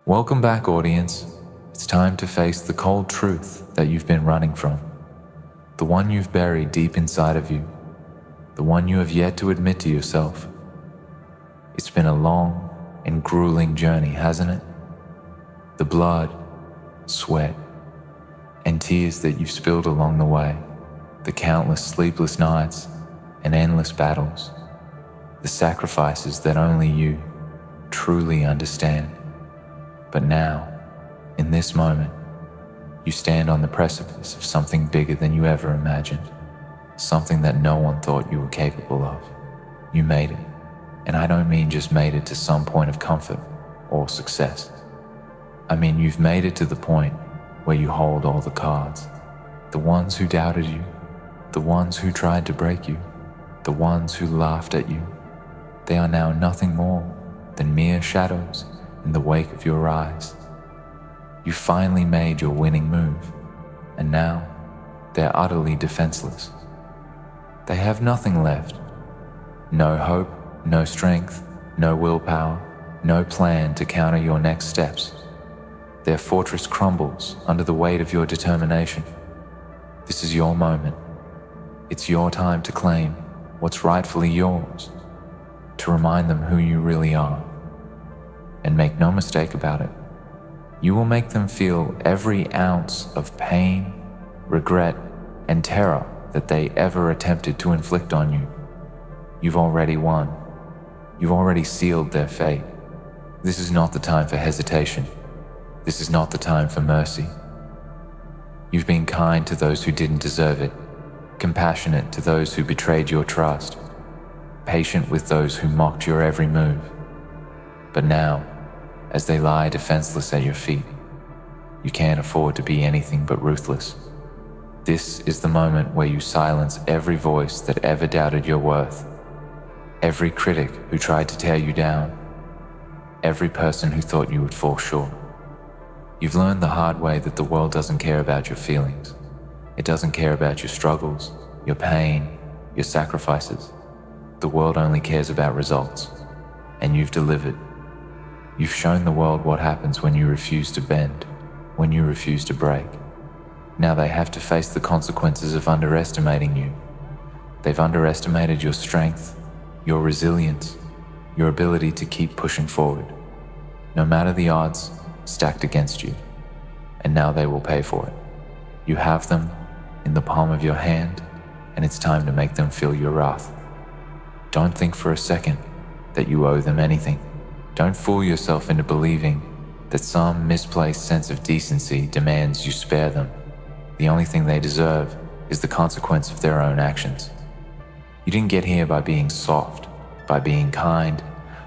Welcome back, audience. It's time to face the cold truth that you've been running from. The one you've buried deep inside of you. The one you have yet to admit to yourself. It's been a long and grueling journey, hasn't it? The blood, sweat, and tears that you've spilled along the way. The countless sleepless nights and endless battles. The sacrifices that only you truly understand. But now, in this moment, you stand on the precipice of something bigger than you ever imagined. Something that no one thought you were capable of. You made it. And I don't mean just made it to some point of comfort or success. I mean you've made it to the point where you hold all the cards. The ones who doubted you, the ones who tried to break you, the ones who laughed at you, they are now nothing more than mere shadows in the wake of your eyes. You finally made your winning move, and now they're utterly defenseless. They have nothing left. No hope, no strength, no willpower, no plan to counter your next steps. Their fortress crumbles under the weight of your determination. This is your moment. It's your time to claim what's rightfully yours, to remind them who you really are. And make no mistake about it, you will make them feel every ounce of pain, regret, and terror that they ever attempted to inflict on you. You've already won. You've already sealed their fate. This is not the time for hesitation. This is not the time for mercy. You've been kind to those who didn't deserve it, compassionate to those who betrayed your trust, patient with those who mocked your every move. But now, as they lie defenseless at your feet, you can't afford to be anything but ruthless. This is the moment where you silence every voice that ever doubted your worth, every critic who tried to tear you down, every person who thought you would fall short. You've learned the hard way that the world doesn't care about your feelings. It doesn't care about your struggles, your pain, your sacrifices. The world only cares about results, and you've delivered. You've shown the world what happens when you refuse to bend, when you refuse to break. Now they have to face the consequences of underestimating you. They've underestimated your strength, your resilience, your ability to keep pushing forward, no matter the odds stacked against you. And now they will pay for it. You have them in the palm of your hand, and it's time to make them feel your wrath. Don't think for a second that you owe them anything. Don't fool yourself into believing that some misplaced sense of decency demands you spare them. The only thing they deserve is the consequence of their own actions. You didn't get here by being soft, by being kind,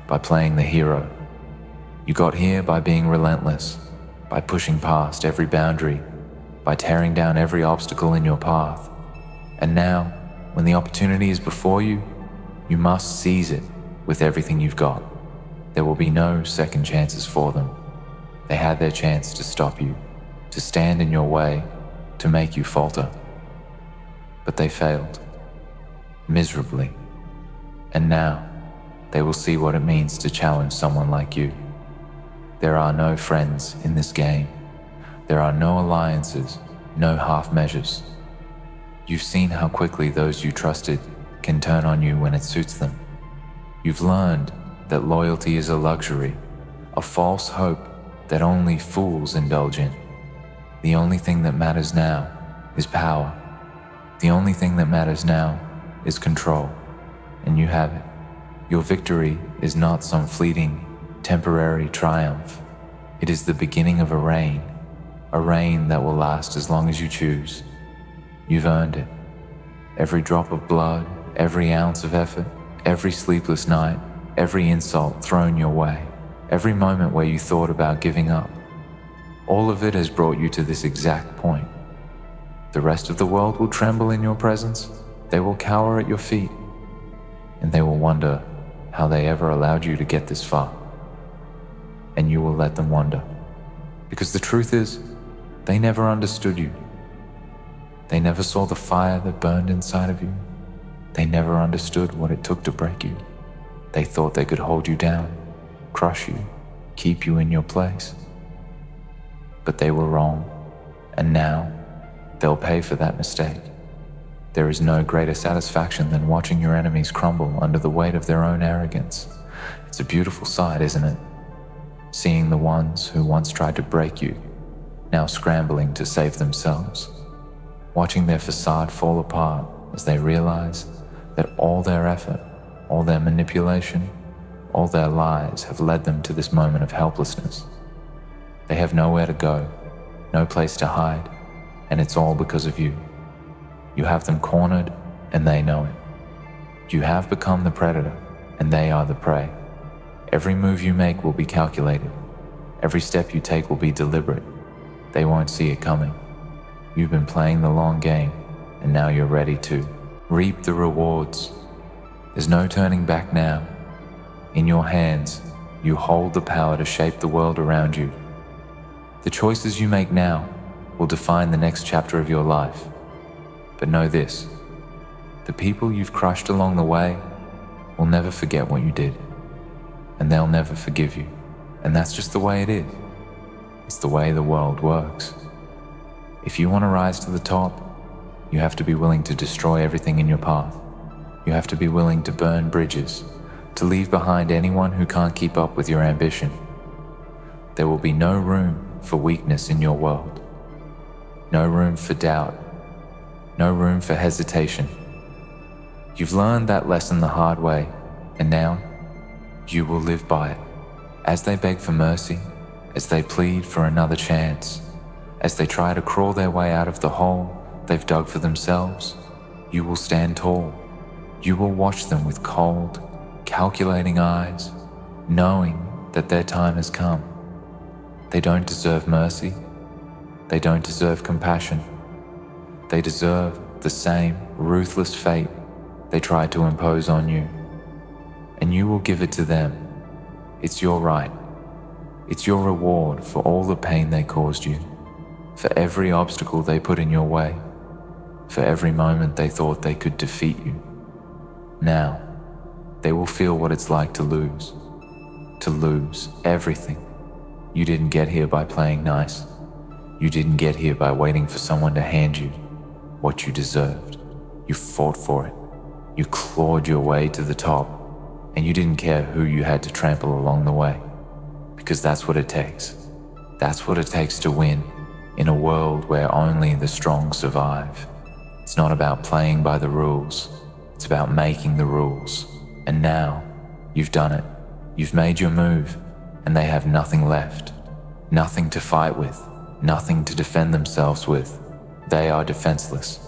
by playing the hero. You got here by being relentless, by pushing past every boundary, by tearing down every obstacle in your path. And now, when the opportunity is before you, you must seize it with everything you've got. There will be no second chances for them. They had their chance to stop you, to stand in your way, to make you falter. But they failed, miserably. And now, they will see what it means to challenge someone like you. There are no friends in this game. There are no alliances, no half measures. You've seen how quickly those you trusted can turn on you when it suits them. You've learned that loyalty is a luxury, a false hope that only fools indulge in. The only thing that matters now is power. The only thing that matters now is control, and you have it. Your victory is not some fleeting, temporary triumph. It is the beginning of a reign that will last as long as you choose. You've earned it. Every drop of blood, every ounce of effort, every sleepless night, every insult thrown your way, every moment where you thought about giving up, all of it has brought you to this exact point. The rest of the world will tremble in your presence. They will cower at your feet, and they will wonder how they ever allowed you to get this far. And you will let them wonder, because the truth is, they never understood you. They never saw the fire that burned inside of you. They never understood what it took to break you. They thought they could hold you down, crush you, keep you in your place. but they were wrong, and now they'll pay for that mistake. There is no greater satisfaction than watching your enemies crumble under the weight of their own arrogance. It's a beautiful sight, isn't it? Seeing the ones who once tried to break you, now scrambling to save themselves. Watching their facade fall apart as they realize that all their effort, all their manipulation, all their lies have led them to this moment of helplessness. They have nowhere to go, no place to hide, and it's all because of you. You have them cornered, and they know it. You have become the predator, and they are the prey. Every move you make will be calculated. Every step you take will be deliberate. They won't see it coming. You've been playing the long game, and now you're ready to reap the rewards. There's no turning back now. In your hands, you hold the power to shape the world around you. The choices you make now will define the next chapter of your life. But know this, the people you've crushed along the way will never forget what you did, and they'll never forgive you. And that's just the way it is. It's the way the world works. If you want to rise to the top, you have to be willing to destroy everything in your path. You have to be willing to burn bridges, to leave behind anyone who can't keep up with your ambition. There will be no room for weakness in your world. No room for doubt. No room for hesitation. You've learned that lesson the hard way, and now you will live by it. As they beg for mercy, as they plead for another chance, as they try to crawl their way out of the hole they've dug for themselves, you will stand tall. You will watch them with cold, calculating eyes, knowing that their time has come. They don't deserve mercy. They don't deserve compassion. They deserve the same ruthless fate they tried to impose on you. And you will give it to them. It's your right. It's your reward for all the pain they caused you, for every obstacle they put in your way, for every moment they thought they could defeat you. Now, they will feel what it's like to lose everything. You didn't get here by playing nice. You didn't get here by waiting for someone to hand you what you deserved. You fought for it. You clawed your way to the top, and you didn't care who you had to trample along the way, because that's what it takes. That's what it takes to win in a world where only the strong survive. It's not about playing by the rules. It's about making the rules. And now, you've done it. You've made your move, and they have nothing left. Nothing to fight with. Nothing to defend themselves with. They are defenseless,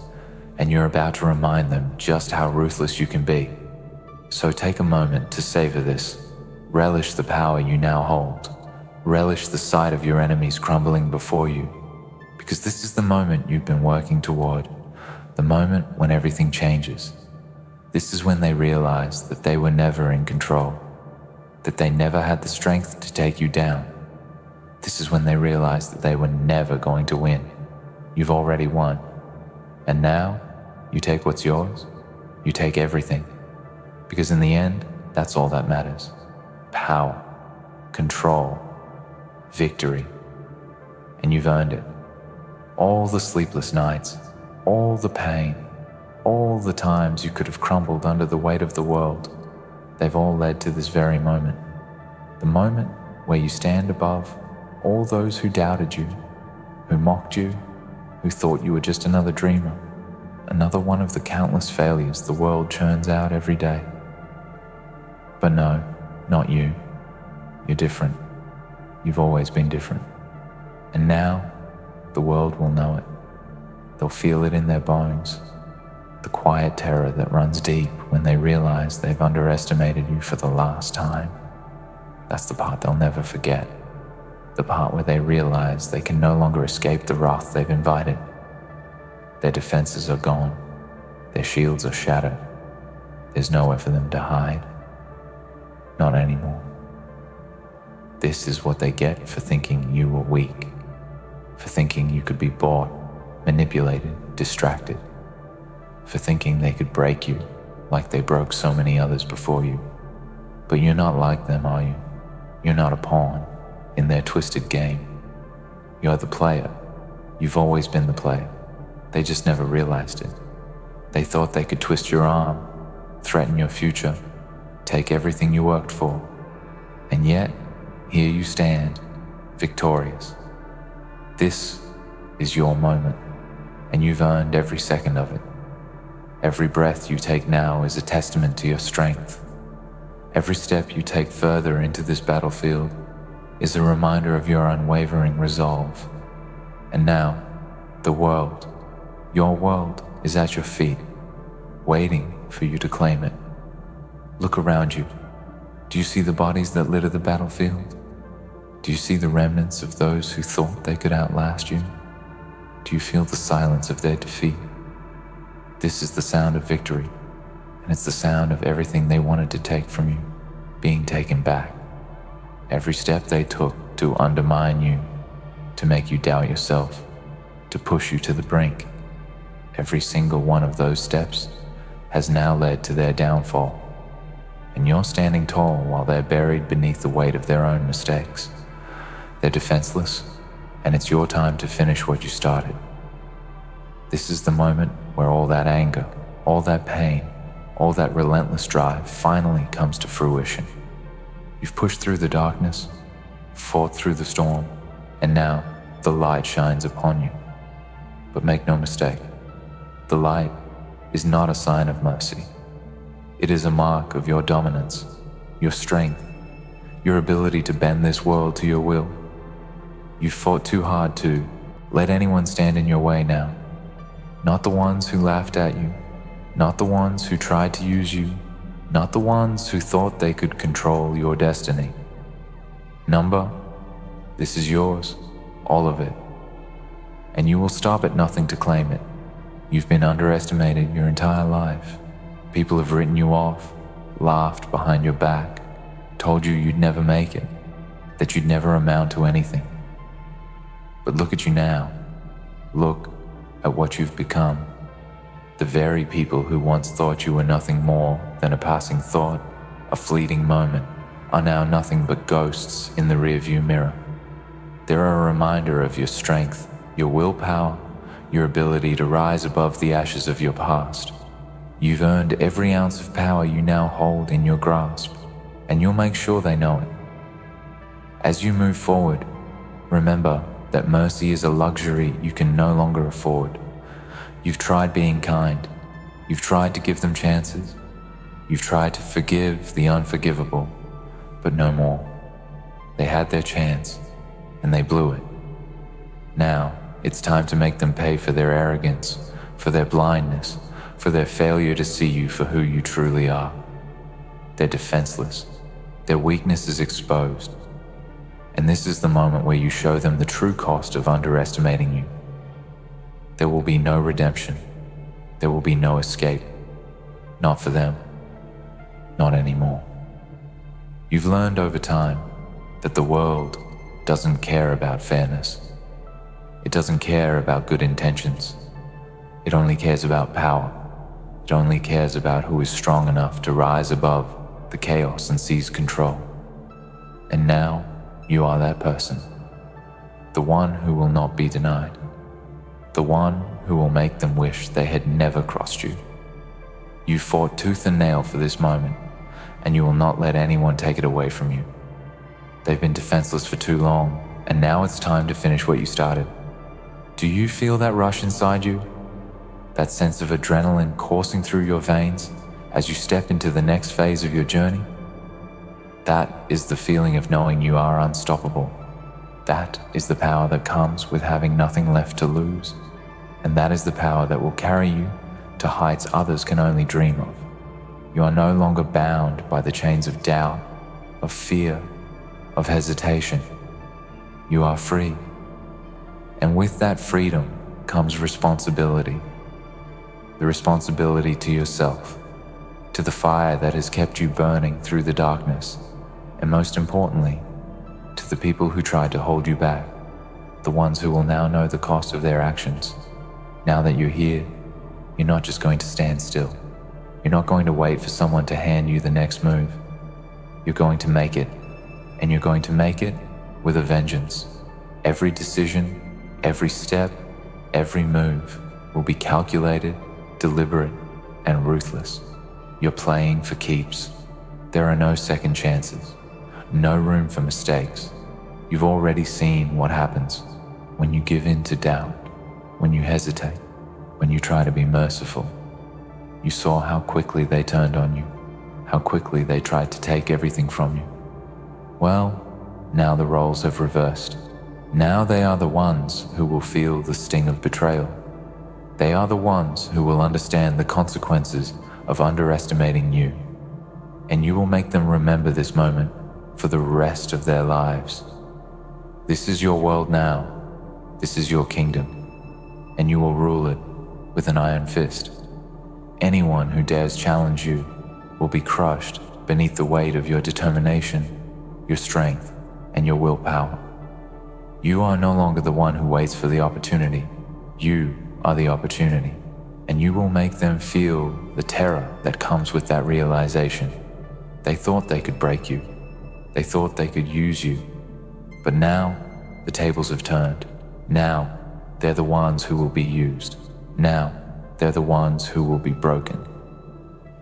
and you're about to remind them just how ruthless you can be. So take a moment to savor this. Relish the power you now hold. Relish the sight of your enemies crumbling before you, because this is the moment you've been working toward, the moment when everything changes. This is when they realize that they were never in control, that they never had the strength to take you down. This is when they realize that they were never going to win. You've already won. And now, you take what's yours. You take everything. Because in the end, that's all that matters. Power, control, victory. And you've earned it. All the sleepless nights, all the pain, all the times you could have crumbled under the weight of the world, they've all led to this very moment. The moment where you stand above all those who doubted you, who mocked you, who thought you were just another dreamer, another one of the countless failures the world churns out every day. But no, not you. You're different. You've always been different. And now, the world will know it. They'll feel it in their bones. The quiet terror that runs deep when they realize they've underestimated you for the last time. That's the part they'll never forget. The part where they realize they can no longer escape the wrath they've invited. Their defenses are gone. Their shields are shattered. There's nowhere for them to hide. Not anymore. This is what they get for thinking you were weak, for thinking you could be bought, manipulated, distracted, for thinking they could break you like they broke so many others before you. But you're not like them, are you? You're not a pawn in their twisted game. You're the player. You've always been the player. They just never realized it. They thought they could twist your arm, threaten your future, take everything you worked for. And yet, here you stand, victorious. This is your moment, and you've earned every second of it. Every breath you take now is a testament to your strength. Every step you take further into this battlefield is a reminder of your unwavering resolve. And now, the world, your world, is at your feet, waiting for you to claim it. Look around you. Do you see the bodies that litter the battlefield? Do you see the remnants of those who thought they could outlast you? Do you feel the silence of their defeat? This is the sound of victory, and it's the sound of everything they wanted to take from you being taken back. Every step they took to undermine you, to make you doubt yourself, to push you to the brink. Every single one of those steps has now led to their downfall, and you're standing tall while they're buried beneath the weight of their own mistakes. They're defenseless, and it's your time to finish what you started. This is the moment where all that anger, all that pain, all that relentless drive finally comes to fruition. You've pushed through the darkness, fought through the storm, and now the light shines upon you. But make no mistake, the light is not a sign of mercy. It is a mark of your dominance, your strength, your ability to bend this world to your will. You've fought too hard to let anyone stand in your way now. Not the ones who laughed at you, not the ones who tried to use you, not the ones who thought they could control your destiny. Number, this is yours, all of it. And you will stop at nothing to claim it. You've been underestimated your entire life. People have written you off, laughed behind your back, told you you'd never make it, that you'd never amount to anything. But look at you now. Look at what you've become. The very people who once thought you were nothing more than a passing thought, a fleeting moment, are now nothing but ghosts in the rearview mirror. They're a reminder of your strength, your willpower, your ability to rise above the ashes of your past. You've earned every ounce of power you now hold in your grasp, and you'll make sure they know it. As you move forward, remember that mercy is a luxury you can no longer afford. You've tried being kind. You've tried to give them chances. You've tried to forgive the unforgivable, but no more. They had their chance, and they blew it. Now, it's time to make them pay for their arrogance, for their blindness, for their failure to see you for who you truly are. They're defenseless. Their weakness is exposed. And this is the moment where you show them the true cost of underestimating you. There will be no redemption. There will be no escape. Not for them. Not anymore. You've learned over time that the world doesn't care about fairness. It doesn't care about good intentions. It only cares about power. It only cares about who is strong enough to rise above the chaos and seize control. And now, you are that person. The one who will not be denied. The one who will make them wish they had never crossed you. You fought tooth and nail for this moment, and you will not let anyone take it away from you. They've been defenseless for too long, and now it's time to finish what you started. Do you feel that rush inside you? That sense of adrenaline coursing through your veins as you step into the next phase of your journey? That is the feeling of knowing you are unstoppable. That is the power that comes with having nothing left to lose. And that is the power that will carry you to heights others can only dream of. You are no longer bound by the chains of doubt, of fear, of hesitation. You are free. And with that freedom comes responsibility. The responsibility to yourself, to the fire that has kept you burning through the darkness, and most importantly, to the people who tried to hold you back, the ones who will now know the cost of their actions. Now that you're here, you're not just going to stand still. You're not going to wait for someone to hand you the next move. You're going to make it, and you're going to make it with a vengeance. Every decision, every step, every move will be calculated, deliberate, and ruthless. You're playing for keeps. There are no second chances, no room for mistakes. You've already seen what happens when you give in to doubt, when you hesitate, when you try to be merciful. You saw how quickly they turned on you, how quickly they tried to take everything from you. Well, now the roles have reversed. Now they are the ones who will feel the sting of betrayal. They are the ones who will understand the consequences of underestimating you. And you will make them remember this moment for the rest of their lives. This is your world now. This is your kingdom. And you will rule it with an iron fist. Anyone who dares challenge you will be crushed beneath the weight of your determination, your strength, and your willpower. You are no longer the one who waits for the opportunity. You are the opportunity, and you will make them feel the terror that comes with that realization. They thought they could break you. They thought they could use you. But now, the tables have turned. Now, they're the ones who will be used. Now, they're the ones who will be broken.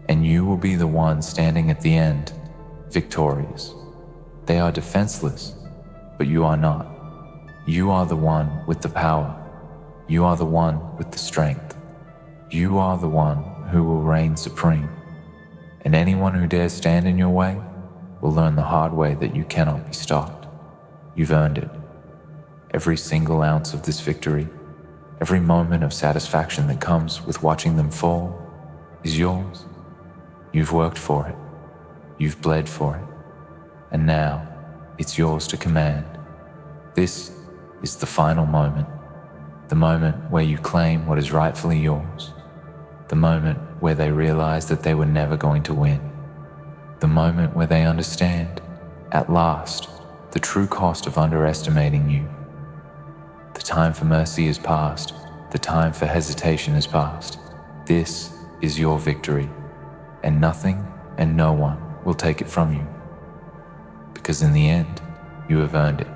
And you will be the one standing at the end, victorious. They are defenseless, but you are not. You are the one with the power. You are the one with the strength. You are the one who will reign supreme. And anyone who dares stand in your way will learn the hard way that you cannot be stopped. You've earned it. Every single ounce of this victory, every moment of satisfaction that comes with watching them fall, is yours. You've worked for it. You've bled for it. And now, it's yours to command. This is the final moment. The moment where you claim what is rightfully yours. The moment where they realize that they were never going to win. The moment where they understand, at last, the true cost of underestimating you. The time for mercy is past. The time for hesitation is past. This is your victory, and nothing and no one will take it from you. Because in the end, you have earned it.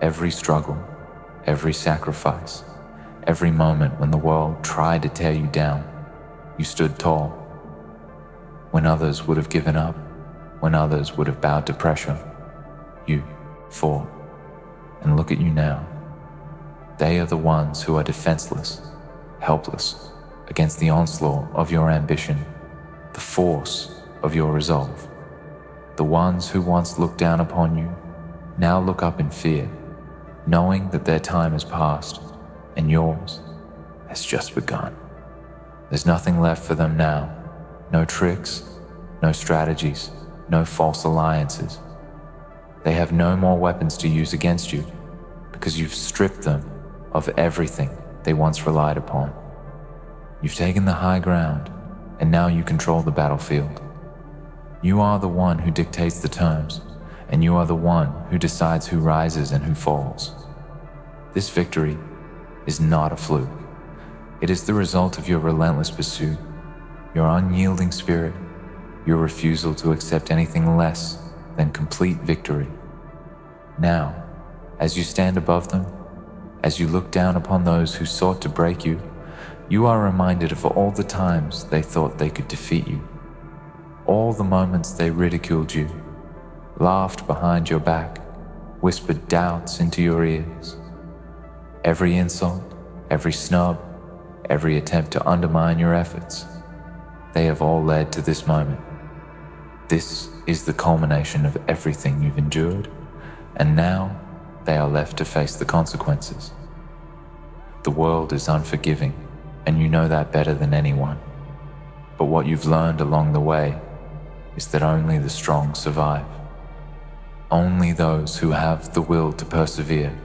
Every struggle, every sacrifice, every moment when the world tried to tear you down, you stood tall. When others would have given up, when others would have bowed to pressure, you fought. And look at you now. They are the ones who are defenseless, helpless, against the onslaught of your ambition, the force of your resolve. The ones who once looked down upon you now look up in fear, knowing that their time has passed and yours has just begun. There's nothing left for them now. No tricks, no strategies, no false alliances. They have no more weapons to use against you because you've stripped them of everything they once relied upon. You've taken the high ground, and now you control the battlefield. You are the one who dictates the terms, and you are the one who decides who rises and who falls. This victory is not a fluke. It is the result of your relentless pursuit, your unyielding spirit, your refusal to accept anything less than complete victory. Now, as you stand above them, as you look down upon those who sought to break you, you are reminded of all the times they thought they could defeat you, all the moments they ridiculed you, laughed behind your back, whispered doubts into your ears. Every insult, every snub, every attempt to undermine your efforts, they have all led to this moment. This is the culmination of everything you've endured, and now they are left to face the consequences. The world is unforgiving, and you know that better than anyone. But what you've learned along the way is that only the strong survive. Only those who have the will to persevere,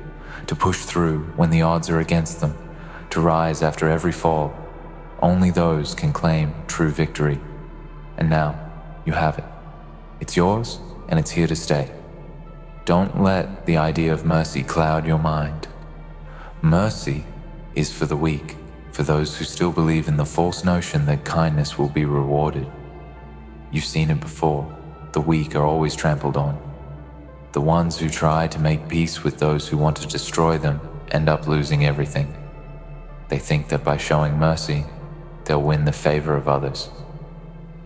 to push through when the odds are against them, to rise after every fall, only those can claim true victory. And now, you have it. It's yours, and it's here to stay. Don't let the idea of mercy cloud your mind. Mercy is for the weak, for those who still believe in the false notion that kindness will be rewarded. You've seen it before. The weak are always trampled on. The ones who try to make peace with those who want to destroy them end up losing everything. They think that by showing mercy, they'll win the favor of others.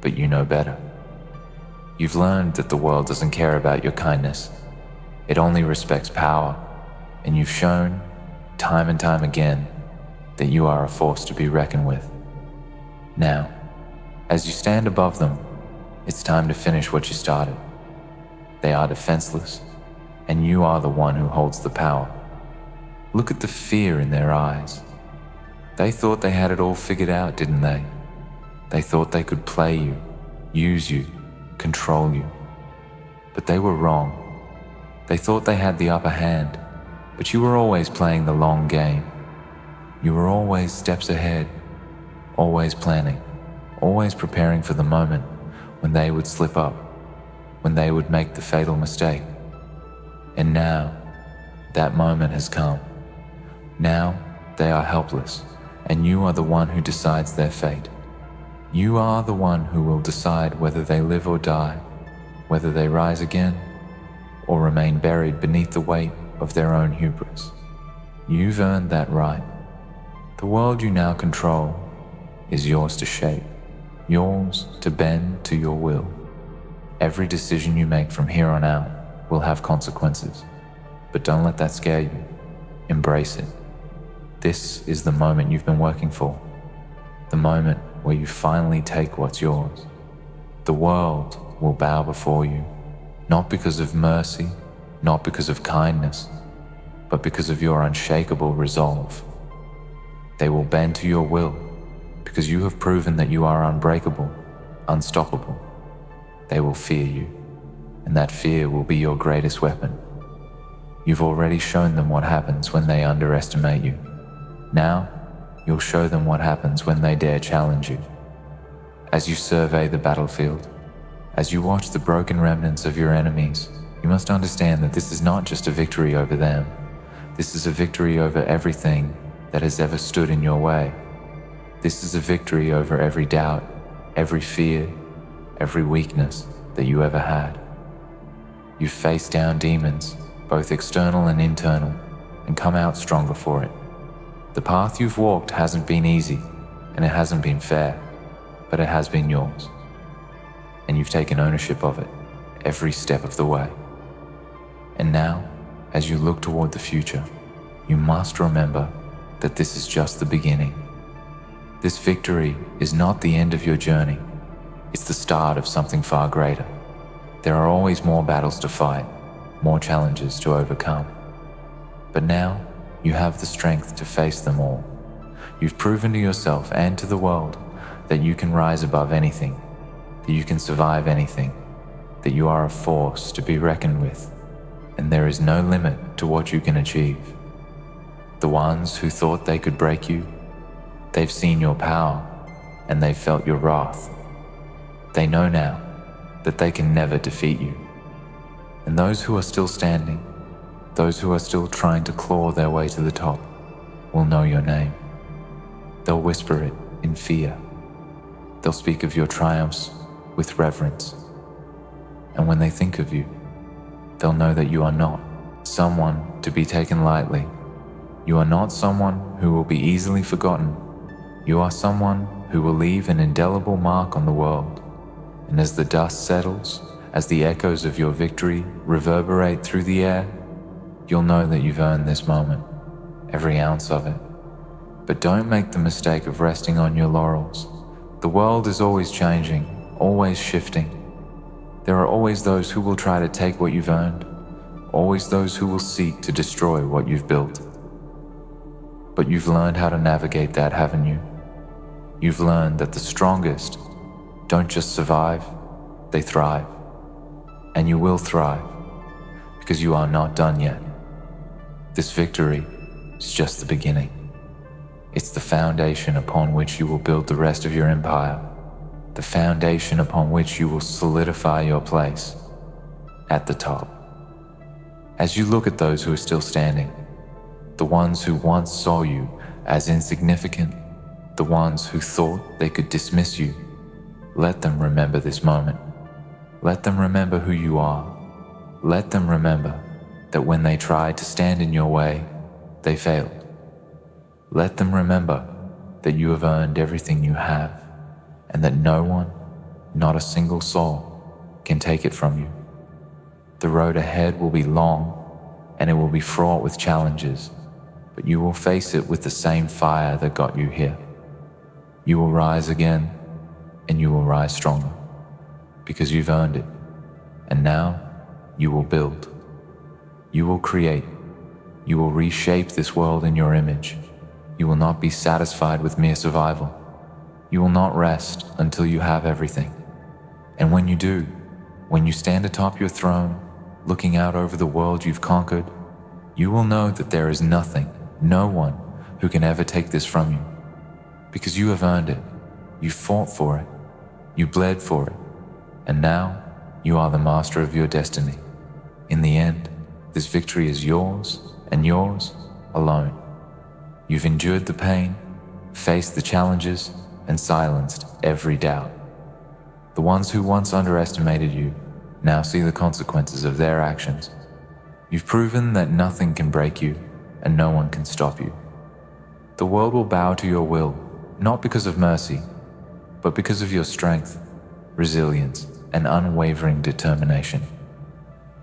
But you know better. You've learned that the world doesn't care about your kindness. It only respects power, and you've shown, time and time again, that you are a force to be reckoned with. Now, as you stand above them, it's time to finish what you started. They are defenseless, and you are the one who holds the power. Look at the fear in their eyes. They thought they had it all figured out, didn't they? They thought they could play you, use you, control you. But they were wrong. They thought they had the upper hand, but you were always playing the long game. You were always steps ahead, always planning, always preparing for the moment when they would slip up, when they would make the fatal mistake. And now, that moment has come. Now, they are helpless, and you are the one who decides their fate. You are the one who will decide whether they live or die, whether they rise again, or remain buried beneath the weight of their own hubris. You've earned that right. The world you now control is yours to shape, yours to bend to your will. Every decision you make from here on out will have consequences, but don't let that scare you. Embrace it. This is the moment you've been working for, the moment where you finally take what's yours. The world will bow before you, not because of mercy, not because of kindness, but because of your unshakable resolve. They will bend to your will because you have proven that you are unbreakable, unstoppable. They will fear you, and that fear will be your greatest weapon. You've already shown them what happens when they underestimate you. Now, you'll show them what happens when they dare challenge you. As you survey the battlefield, as you watch the broken remnants of your enemies, you must understand that this is not just a victory over them. This is a victory over everything that has ever stood in your way. This is a victory over every doubt, every fear, every weakness that you ever had. You've faced down demons, both external and internal, and come out stronger for it. The path you've walked hasn't been easy, and it hasn't been fair, but it has been yours. And you've taken ownership of it every step of the way. And now, as you look toward the future, you must remember that this is just the beginning. This victory is not the end of your journey. It's the start of something far greater. There are always more battles to fight, more challenges to overcome. But now, you have the strength to face them all. You've proven to yourself and to the world that you can rise above anything, that you can survive anything, that you are a force to be reckoned with, and there is no limit to what you can achieve. The ones who thought they could break you, they've seen your power, and they've felt your wrath. They know now that they can never defeat you. And those who are still standing, those who are still trying to claw their way to the top, will know your name. They'll whisper it in fear. They'll speak of your triumphs with reverence. And when they think of you, they'll know that you are not someone to be taken lightly. You are not someone who will be easily forgotten. You are someone who will leave an indelible mark on the world. And as the dust settles, as the echoes of your victory reverberate through the air, you'll know that you've earned this moment, every ounce of it. But don't make the mistake of resting on your laurels. The world is always changing, always shifting. There are always those who will try to take what you've earned, always those who will seek to destroy what you've built. But you've learned how to navigate that, haven't you? You've learned that the strongest don't just survive, they thrive. And you will thrive, because you are not done yet. This victory is just the beginning. It's the foundation upon which you will build the rest of your empire, the foundation upon which you will solidify your place at the top. As you look at those who are still standing, the ones who once saw you as insignificant, the ones who thought they could dismiss you, let them remember this moment. Let them remember who you are. Let them remember that when they tried to stand in your way, they failed. Let them remember that you have earned everything you have, and that no one, not a single soul, can take it from you. The road ahead will be long, and it will be fraught with challenges, but you will face it with the same fire that got you here. You will rise again, and you will rise stronger, because you've earned it, and now you will build. You will create. You will reshape this world in your image. You will not be satisfied with mere survival. You will not rest until you have everything. And when you do, when you stand atop your throne, looking out over the world you've conquered, you will know that there is nothing, no one who can ever take this from you. Because you have earned it. You fought for it. You bled for it. And now you are the master of your destiny. In the end, this victory is yours and yours alone. You've endured the pain, faced the challenges, and silenced every doubt. The ones who once underestimated you now see the consequences of their actions. You've proven that nothing can break you and no one can stop you. The world will bow to your will, not because of mercy, but because of your strength, resilience, and unwavering determination.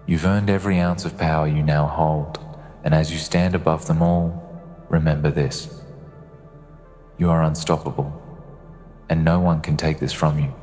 You've earned every ounce of power you now hold, and as you stand above them all, remember this: you are unstoppable, and no one can take this from you.